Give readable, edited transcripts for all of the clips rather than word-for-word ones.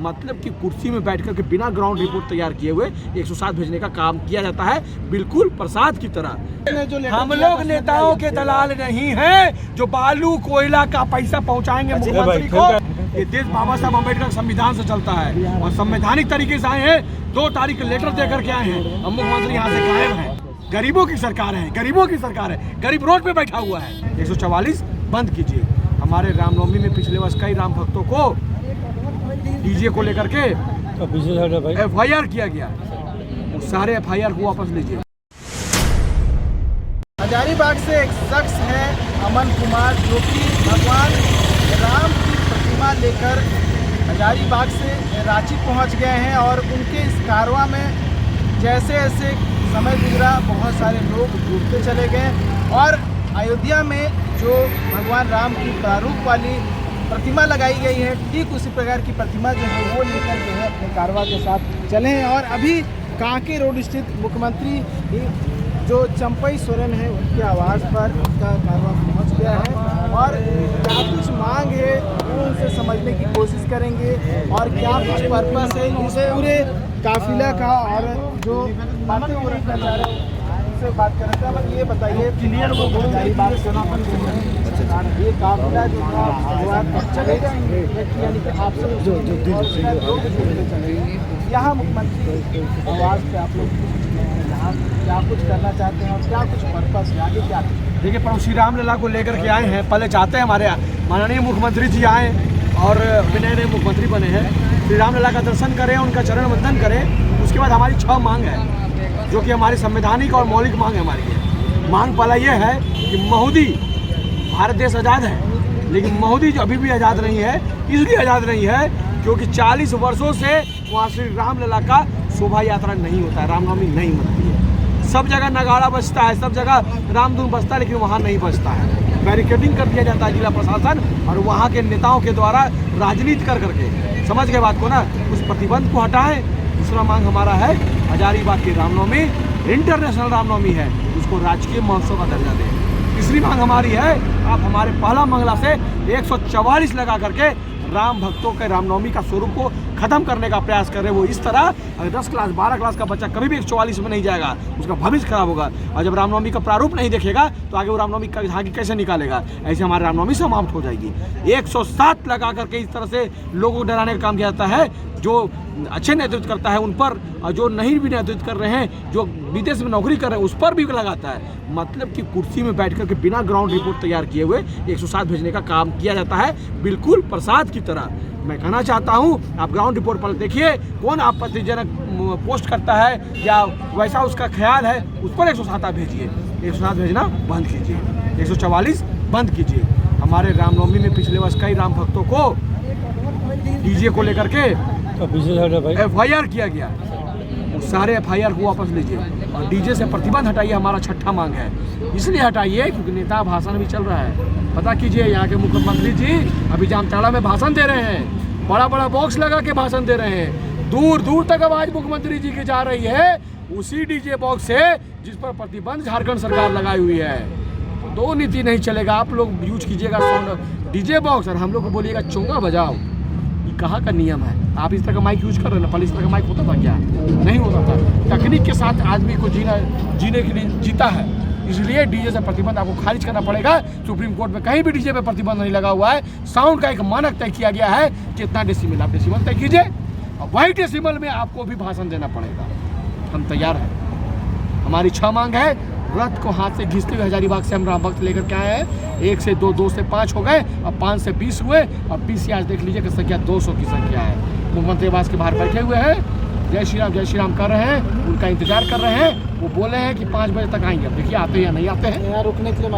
मतलब कि कुर्सी में बैठ कर के बिना ग्राउंड रिपोर्ट तैयार किए हुए 107 भेजने का काम किया जाता है, बिल्कुल प्रसाद की तरह। हम लोग नेताओं के दलाल नहीं हैं जो बालू कोयला का पैसा पहुंचाएंगे मुख्यमंत्री को। ये देश बाबा साहब अम्बेडकर संविधान से चलता है और संवैधानिक तरीके से आए हैं। 2 तारीख के लेटर दे करके आए हैं। अब मुख्यमंत्री यहाँ से गायब है। गरीबों की सरकार है, गरीबों की सरकार है। गरीब रोड पे बैठा हुआ है। 144 बंद कीजिए। हमारे रामनवमी में पिछले वर्ष कई राम भक्तों को डीजे को लेकर के FIR किया गया। सारे FIR को वापस लीजिए। हजारीबाग से एक शख्स है अमन कुमार, जो कि भगवान राम की प्रतिमा लेकर हजारीबाग से रांची पहुंच गए हैं और उनके इस कारवां में जैसे जैसे समय गुजरा बहुत सारे लोग जुड़ते चले गए और अयोध्या में जो भगवान राम की प्रारूप वाली प्रतिमा लगाई गई है, ठीक उसी प्रकार की प्रतिमा जो है वो लेकर जो है अपने कारवां के साथ चले हैं। और अभी कांके रोड स्थित मुख्यमंत्री जो चंपई सोरेन है उनके आवास पर उनका कारवां पहुंच गया है और क्या कुछ मांग है वो उनसे समझने की कोशिश करेंगे और क्या कुछ पर्पस है इस पूरे काफिला का। और जो बातें हो रही है उनसे बात कर रहे थे। ये बताइए क्लियर वो हजारीबाग से ये काफिला जो चलेगा यानी कि आपसे यहाँ मुख्यमंत्री आवास पे आप लोग यहाँ क्या कुछ करना चाहते हैं और क्या कुछ पर्पस है आगे क्या? देखिए, प्रभु श्री रामलला को लेकर के आए हैं। पहले चाहते हैं हमारे माननीय मुख्यमंत्री जी आए और नए नए मुख्यमंत्री बने हैं, श्री रामलला का दर्शन करें, उनका चरण वंदन करें। उसके बाद हमारी 6 मांग है जो कि हमारी संवैधानिक और मौलिक मांग है। हमारी है मांग पहला ये है कि मोदी, भारत देश आज़ाद है लेकिन मोदी जो अभी भी आज़ाद नहीं है, इसलिए आज़ाद नहीं है क्योंकि 40 वर्षों से वहाँ श्री रामलला का शोभा यात्रा नहीं होता है, रामनवमी नहीं मनती है। सब जगह नगाड़ा बजता है, सब जगह रामधुन बजता है, लेकिन वहाँ नहीं बजता है। बैरिकेडिंग कर दिया जाता है जिला प्रशासन और वहाँ के नेताओं के द्वारा राजनीति कर करके। समझ गए बात को ना? उस प्रतिबंध को हटाएं। दूसरा मांग हमारा है हजारीबाग की रामनवमी इंटरनेशनल रामनवमी है, उसको राजकीय महोत्सव का दर्जा दें। तीसरी मांग हमारी है आप हमारे पहला मंगला से 144 लगा करके राम भक्तों के रामनवमी का स्वरूप को खत्म करने का प्रयास कर रहे हैं। वो इस तरह अगर 10 क्लास 12 क्लास का बच्चा कभी भी 144 में नहीं जाएगा, उसका भविष्य खराब होगा। और जब रामनवमी का प्रारूप नहीं देखेगा तो आगे वो रामनवमी का झांकी कैसे निकालेगा? ऐसे हमारी रामनवमी समाप्त हो जाएगी। 107 लगा करके इस तरह से लोगों को डराने का काम किया जाता है। जो अच्छे नेतृत्व करता है उन पर और जो नहीं भी नेतृत्व कर रहे हैं, जो विदेश में नौकरी कर रहे हैं, उस पर भी लगाता है। मतलब कि कुर्सी में बैठ करके बिना ग्राउंड रिपोर्ट तैयार किए हुए 107 भेजने का काम किया जाता है, बिल्कुल प्रसाद की तरह। मैं कहना चाहता हूं आप ग्राउंड रिपोर्ट पर देखिए कौन आपत्तिजनक पोस्ट करता है या वैसा उसका ख्याल है, उस पर 107 भेजिए। 107 भेजना बंद कीजिए, 144 बंद कीजिए। हमारे रामनवमी में पिछले वर्ष कई राम भक्तों को डीजे को लेकर के FIR किया गया। सारे FIR को वापस लीजिए और डीजे से प्रतिबंध हटाइए। हमारा 6ठा मांग है, इसलिए हटाइए क्योंकि नेता भाषण भी चल रहा है। पता कीजिए यहाँ के मुख्यमंत्री जी अभी जामताड़ा में भाषण दे रहे हैं, बड़ा बड़ा बॉक्स लगा के भाषण दे रहे हैं। दूर दूर तक आवाज मुख्यमंत्री जी की जा रही है उसी डीजे बॉक्स से जिस पर प्रतिबंध झारखंड सरकार लगाई हुई है। तो 2 नीति नहीं चलेगा। आप लोग यूज कीजिएगा साउंड डीजे बॉक्स और हम लोग को बोलिएगा चोंगा बजाओ। ये कहाँ का नियम है? आप इस तरह का माइक यूज कर रहे हैं ना? पहले इस तरह का माइक होता था क्या? नहीं होता था। तकनीक के साथ आदमी को जीने के लिए जीता है, इसलिए डीजे से प्रतिबंध आपको खारिज करना पड़ेगा। सुप्रीम कोर्ट में कहीं भी डीजे पे प्रतिबंध नहीं लगा हुआ है। साउंड का एक मानक तय किया गया है, कितना डेसिबल, आप डेसिबल तय कीजिए और वही डेसिबल में आपको भी भाषण देना पड़ेगा। हम तैयार हैं। हमारी 6 मांग है। रथ को हाथ से घिसते हुए हजारीबाग से हम राम भक्त लेकर के आए हैं। 1 से 2, 2 से 5 हो गए और 5 से 20 हुए और 20 से आज देख लीजिए कि संख्या 200 की संख्या है। मुख्यमंत्री आवास के बाहर बैठे हुए हैं, जय श्री राम कर रहे हैं, उनका इंतजार कर रहे हैं। वो बोले हैं कि 5 बजे तक आएंगे। अब देखिए आते हैं या नहीं आते हैं। यहाँ रुकने के लिए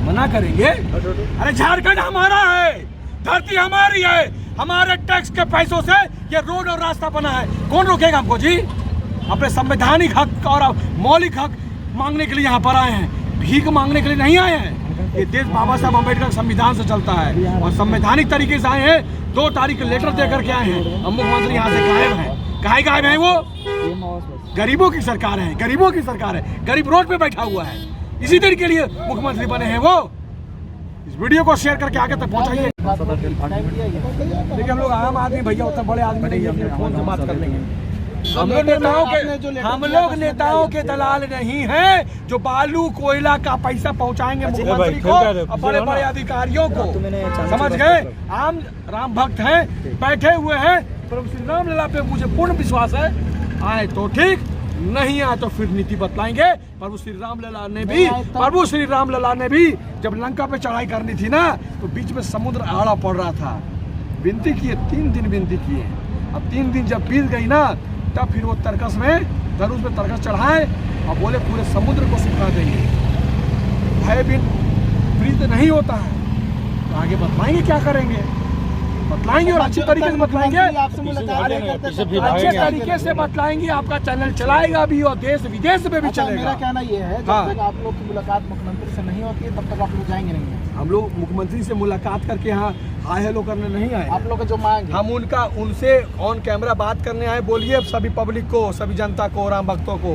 मना करेंगे? अरे झारखंड हमारा है, धरती हमारी है, हमारे टैक्स के पैसों से ये रोड और रास्ता बना है। कौन रोकेगा हमको जी? अपने संवैधानिक हक और मौलिक हक मांगने के लिए यहाँ पर आए हैं, भीख मांगने के लिए नहीं आए हैं। ये देश बाबा साहब अम्बेडकर संविधान से चलता है और संवैधानिक तरीके से आए हैं। 2 तारीख के लेटर दे करके आए हैं। अब मुख्यमंत्री यहाँ से गायब है। काहे गायब है? वो गरीबों की सरकार है, गरीबों की सरकार है। गरीब रोड पे बैठा हुआ है, इसी देर के लिए मुख्यमंत्री बने हैं वो। इस वीडियो को शेयर करके आगे तक पहुंचाइए। देखिए हम लोग आम आदमी भैया, उतना बड़े आदमी नहीं, अपने फोन से बात कर लेंगे। हम लोग नेताओं के दलाल नहीं हैं जो बालू कोयला का पैसा पहुंचाएंगे मुख्यमंत्री को और बड़े बड़े अधिकारियों को, समझ गए। आम राम भक्त हैं, बैठे हुए हैं। प्रभु श्री राम लला पे मुझे पूर्ण विश्वास है, आए तो ठीक, नहीं आए तो फिर नीति बतलाएंगे। प्रभु श्री राम लला ने भी जब लंका पे चढ़ाई करनी थी ना, तो बीच में समुद्र आड़ा पड़ रहा था, विनती किए, 3 दिन विनती किए। अब 3 दिन जब बीत गई ना, तब फिर वो तरकस में धनुष में तरकस चढ़ाए और बोले पूरे समुद्र को सुखा देंगे। भय बिन प्रीत नहीं होता है। तो आगे बतलाएंगे क्या करेंगे, बतलाएंगे और अच्छी तरीके से बतलाएंगे, अच्छे तरीके से बतलाएंगे। आपका चैनल चलाएगा भी और देश विदेश में भी चलेगा। मेरा कहना ये है, जब तक आप लोग की मुलाकात मुख्यमंत्री से नहीं होती है तब तक आप लोग जाएंगे नहीं। हम लोग मुख्यमंत्री से मुलाकात करके यहाँ आए हैं, लोग करने नहीं आए। आप लोग का जो मांग है, हम उनसे ऑन कैमरा बात करने आए। बोलिए सभी पब्लिक को, सभी जनता को, राम भक्तों को,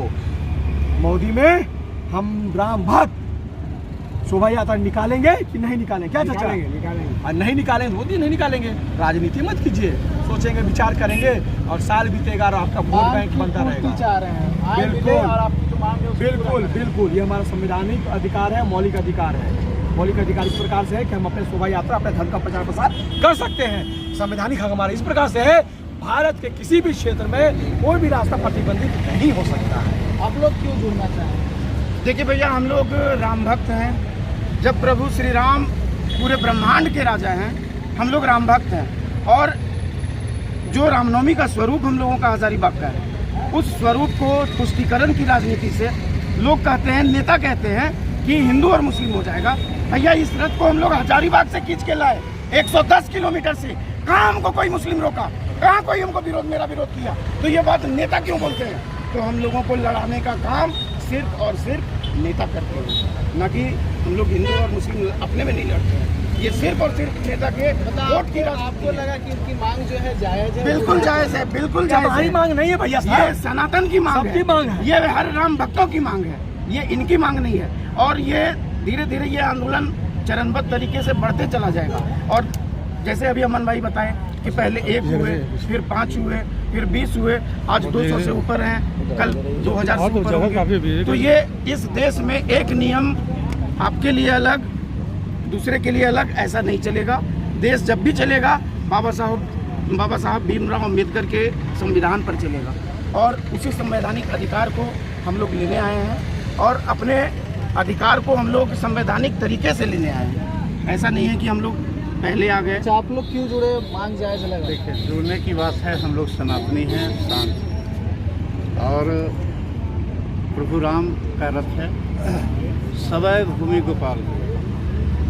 मोदी में हम राम भक्त शोभा यात्रा निकालेंगे कि नहीं निकालेंगे? क्या निकालेंगे? और नहीं निकालेंगे, मोदी नहीं निकालेंगे। राजनीति मत कीजिए, सोचेंगे, विचार करेंगे और साल बीतेगा और आपका वोट बैंक बनता रहेगा। बिल्कुल, ये हमारा संवैधानिक अधिकार है, मौलिक अधिकार है। मौलिक अधिकार इस प्रकार से है कि हम अपने शोभा यात्रा, अपने धर्म का प्रचार प्रसार कर सकते हैं। संवैधानिक हक हमारा इस प्रकार से है, भारत के किसी भी क्षेत्र में कोई भी रास्ता प्रतिबंधित नहीं हो सकता है। आप लोग क्यों जुड़ना चाहें? देखिए भैया, हम लोग राम भक्त हैं। जब प्रभु श्री राम पूरे ब्रह्मांड के राजा हैं, हम लोग राम भक्त हैं। और जो रामनवमी का स्वरूप हम लोगों का हजारीबाग का है, उस स्वरूप को तुष्टीकरण की राजनीति से लोग कहते हैं, नेता कहते हैं कि हिंदू और मुस्लिम हो जाएगा। भैया, इस रथ को हम लोग हजारीबाग से खींच के लाए 110 किलोमीटर से। कहाँ हमको कोई मुस्लिम रोका, कहाँ कोई हमको मेरा विरोध किया? तो ये बात नेता क्यों बोलते हैं? तो हम लोगों को लड़ाने का काम सिर्फ और सिर्फ नेता करते हैं, न कि हम लोग हिंदू और मुस्लिम अपने में नहीं लड़ते हैं। ये सिर्फ और सिर्फ नेता के वोट की राजनीति। आपको लगा कि इनकी मांग जो है जायज है? बिल्कुल जायज है, बिल्कुल जायज है। हमारी मांग नहीं है भैया, ये सनातन की मांग है, मांग है। ये हर राम भक्तों की मांग है, ये इनकी मांग नहीं है। और ये धीरे धीरे ये आंदोलन चरणबद्ध तरीके से बढ़ते चला जाएगा। और जैसे अभी अमन भाई बताएं कि पहले 1 हुए, फिर 5 हुए, फिर 20 हुए, आज 200 से ऊपर हैं, कल 2000 से ऊपर होंगे। तो ये इस देश में एक नियम आपके लिए अलग, दूसरे के लिए अलग, ऐसा नहीं चलेगा। देश जब भी चलेगा बाबा साहब भीमराव अम्बेडकर के संविधान पर चलेगा। और उसी संवैधानिक अधिकार को हम लोग लेने आए हैं और अपने अधिकार को हम लोग संवैधानिक तरीके से लेने आए हैं। ऐसा नहीं है कि हम लोग पहले आ गए। अच्छा, आप लोग क्यों जुड़े? मांग जायज लगा? देखिए, जुड़ने की बात है, हम लोग सनातनी हैं, शांत और प्रभु राम का रथ है। सवै भूमि गोपाल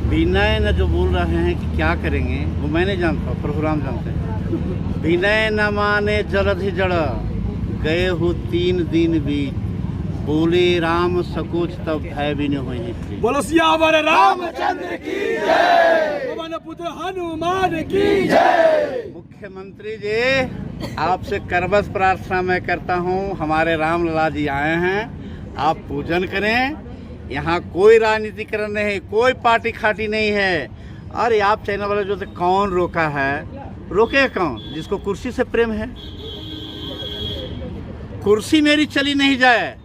विनय न जो बोल रहे हैं कि क्या करेंगे, वो मैं नहीं जानता, प्रभु राम जानते हैं। विनय न माने जलधि जड़, गए हो 3 दिन बीत, बोले राम सकोच तब भय भी नहीं हुई। बोलो सियावर रामचंद्र की जय, पवन पुत्र हनुमान की जय। मुख्यमंत्री जी, आपसे करबस प्रार्थना मैं करता हूँ, हमारे रामलला जी आए हैं, आप पूजन करें। यहाँ कोई राजनीतिकरण नहीं, कोई पार्टी खाटी नहीं है। अरे आप चैनल वाले जो थे, कौन रोका है? रोके कौन? जिसको कुर्सी से प्रेम है। कुर्सी मेरी चली नहीं जाए।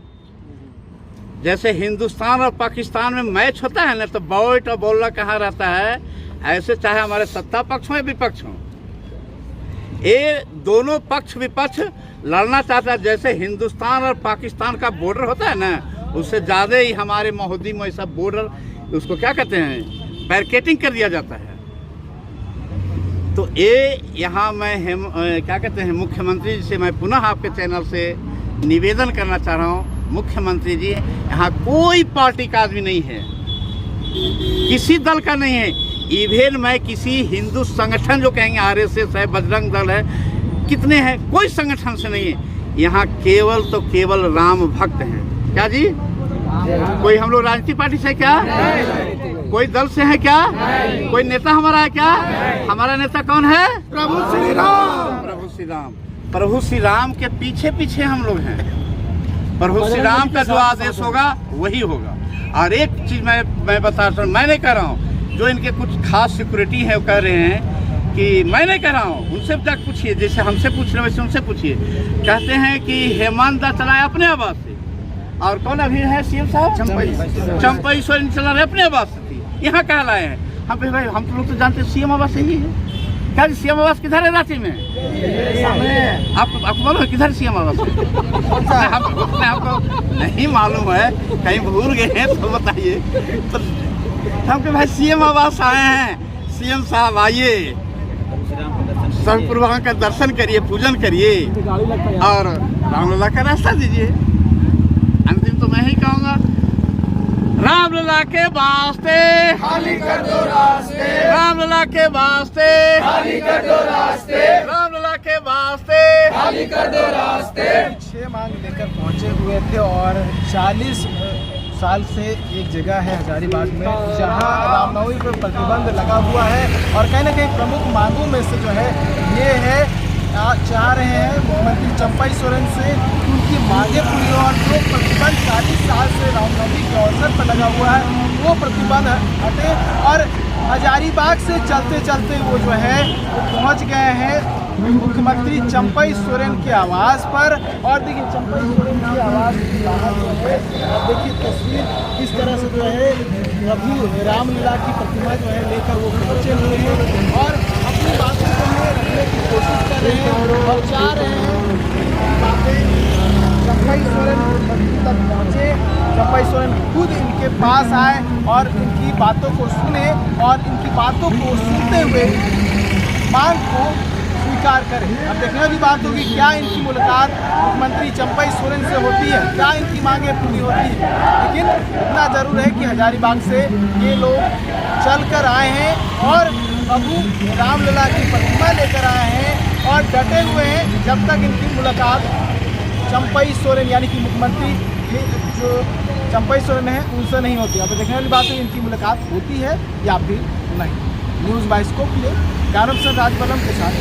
जैसे हिंदुस्तान और पाकिस्तान में मैच होता है ना, तो बैट और बॉलर कहाँ रहता है, ऐसे चाहे हमारे सत्ता पक्ष हो या विपक्ष हो, ये दोनों पक्ष विपक्ष लड़ना चाहता है। जैसे हिंदुस्तान और पाकिस्तान का बॉर्डर होता है ना, उससे ज़्यादा ही हमारे महोदी में ऐसा बॉर्डर, उसको क्या कहते हैं, बैरिकेडिंग कर दिया जाता है। तो ये यहाँ मैं क्या कहते हैं, मुख्यमंत्री जी से मैं पुनः आपके चैनल से निवेदन करना चाह रहा हूँ। मुख्यमंत्री जी, यहाँ कोई पार्टी का आदमी नहीं है, किसी दल का नहीं है। इवेन मैं किसी हिंदू संगठन जो कहेंगे RSS है, बजरंग दल है, कितने हैं, कोई संगठन से नहीं है। यहाँ केवल तो केवल राम भक्त हैं। क्या जी? कोई हम लोग राजनीतिक पार्टी से क्या? कोई दल से है क्या? कोई नेता हमारा है क्या? हमारा नेता कौन है? प्रभु श्री राम। प्रभु श्री राम। प्रभु श्री राम के पीछे पीछे हम लोग हैं। प्रभु श्री राम का जो आदेश होगा वही होगा। और एक चीज मैं बता रहा हूँ, मैं नहीं कह रहा हूँ, जो इनके कुछ खास सिक्योरिटी है वो कह रहे हैं कि मैं नहीं कह रहा हूँ, उनसे जाकर पूछिए, जैसे हमसे पूछ रहे वैसे उनसे पूछिए। कहते हैं कि हेमंत दा चला है अपने आवास से, और कौन अभी है सीएम साहब? चंपई सोरेन चला रहे अपने आवास से थी, यहाँ कहा लाए हैं। हम पे भाई हम तो लोग तो जानते सीएम आवास यही है। क्या जी सीएम आवास किधर है रांची में? आपको मालूम है किधर सीएम आवास है? आपको नहीं मालूम है, कहीं भूल गए हैं तो बताइए। तो हम भाई सीएम आवास आए हैं, सीएम साहब आइए, सब पूर्वांग का दर्शन करिए, पूजन करिए और रामलला का रास्ता दीजिए। अंतिम तो मैं ही कहूँगा, रामलला के वास्ते खाली कर दो रास्ते, रामलला के वास्ते खाली कर दो रास्ते, रामलला के वास्ते खाली कर दो रास्ते। 6 मांग लेकर पहुंचे हुए थे और 40 साल से एक जगह है हजारीबाग में जहां रामनवमी पर प्रतिबंध लगा हुआ है और कहीं ना कहीं प्रमुख मांगों में से जो है ये है, चाह रहे हैं मुख्यमंत्री चंपई सोरेन से उनकी मांगे पूरी हो और जो प्रतिबंध 40 साल से रामनवमी के अवसर पर लगा हुआ है वो प्रतिबंध हटे। और हजारीबाग से चलते चलते वो जो है वो पहुंच गए हैं मुख्यमंत्री चंपई सोरेन के आवास पर। और देखिए चंपई सोरेन की आवास के बाहर जो है और देखिए तस्वीर किस तरह से जो है प्रभु रामलला की प्रतिमा जो है लेकर वो पहुंचे हुए हैं और अपनी बातों को रखने की कोशिश कर रहे हैं और चाह रहे हैं बातें चंपई सोरेन तक पहुँचे, चंपई सोरेन खुद इनके पास आए और इनकी बातों को सुने और इनकी बातों को सुनते हुए मांग को स्वीकार करें। अब देखने वाली बात होगी क्या इनकी मुलाकात मुख्यमंत्री चंपई सोरेन से होती है, क्या इनकी मांगें पूरी होती है। लेकिन इतना जरूर है कि हजारीबाग से ये लोग चल कर आए हैं और प्रभु रामलला की प्रतिमा लेकर आए हैं और डटे हुए हैं जब तक इनकी मुलाकात चंपई सोरेन यानी कि मुख्यमंत्री जो चंपई सोरेन है उनसे नहीं होती। अब देखने वाली बात है इनकी मुलाकात होती है या फिर नहीं। न्यूज़ बाइस्कोप के लिए गानव सर राजबलम के साथ